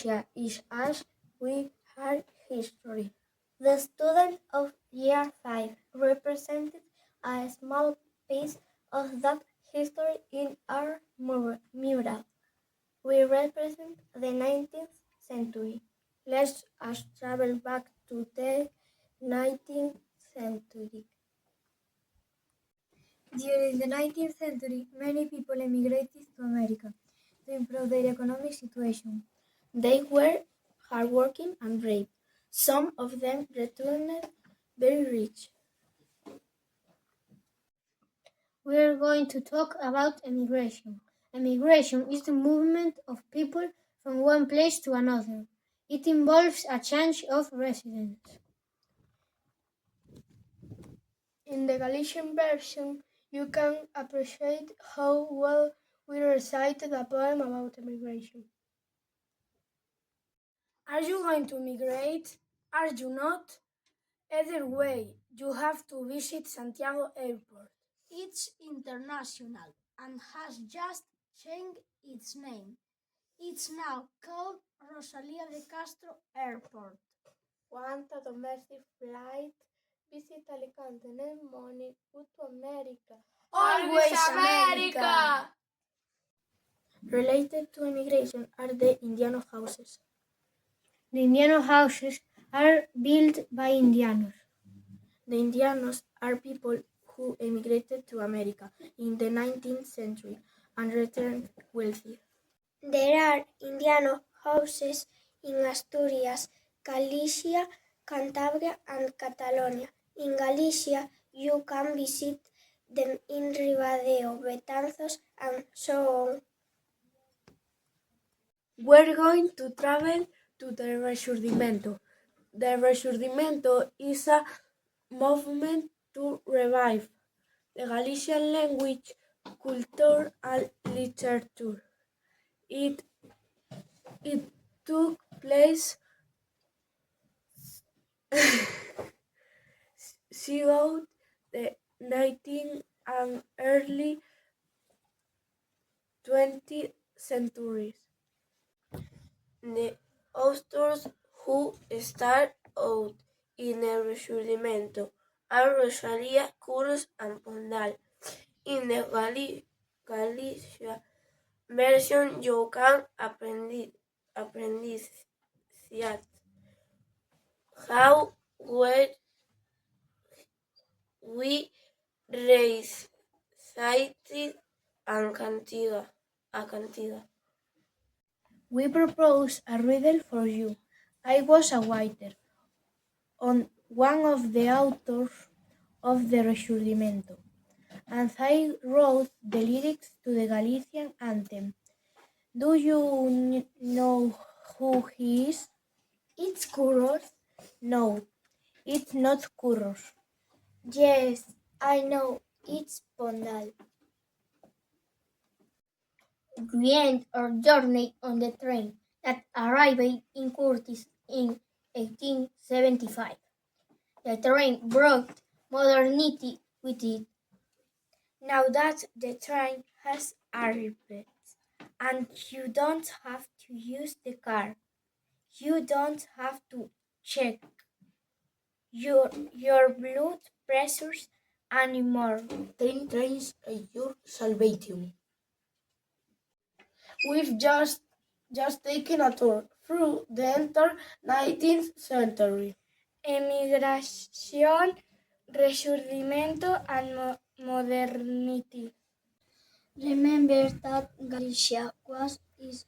Galicia is as we are history. The student of year 5 represented a small piece of that history in our mural. We represent the 19th century. Let us travel back to the 19th century. During the 19th century, many people emigrated to America to improve their economic situation. They were hardworking and brave. Some of them returned very rich. We are going to talk about emigration. Emigration is the movement of people from one place to another. It involves a change of residence. In the Galician version, you can appreciate how well we recited a poem about emigration. Are you going to migrate? Are you not? Either way, you have to visit Santiago Airport. It's international and has just changed its name. It's now called Rosalía de Castro Airport. Want a domestic flight? Visit Alicante next morning. Go to America. Always America! Related to immigration are the Indiano houses. The Indiano houses are built by Indianos. The Indianos are people who emigrated to America in the 19th century and returned wealthy. There are Indiano houses in Asturias, Galicia, Cantabria, and Catalonia. In Galicia, you can visit them in Ribadeo, Betanzos, and so on. We're going to travel to the Rexurdimento. The Rexurdimento is a movement to revive the Galician language, culture, and literature. It took place throughout the 19th and early 20th centuries. The authors who start out in el Rexurdimento are Rosalía, Curros, and Pondal. In the Galicia version, you can appreciate how were we recited a cantiga. We propose a riddle for you. I was a waiter on one of the authors of the Rexurdimento, and I wrote the lyrics to the Galician anthem. Do you know who he is? It's Curros? No, it's not Curros. Yes, I know. It's Pondal. We end our journey on the train that arrived in Curtis in 1875. The train brought modernity with it. Now that the train has arrived and you don't have to use the car, you don't have to check your blood pressures anymore. 10 trains are your salvation. We've just taken a tour through the entire 19th century. Emigration, Rexurdimento, and modernity. Remember that Galicia is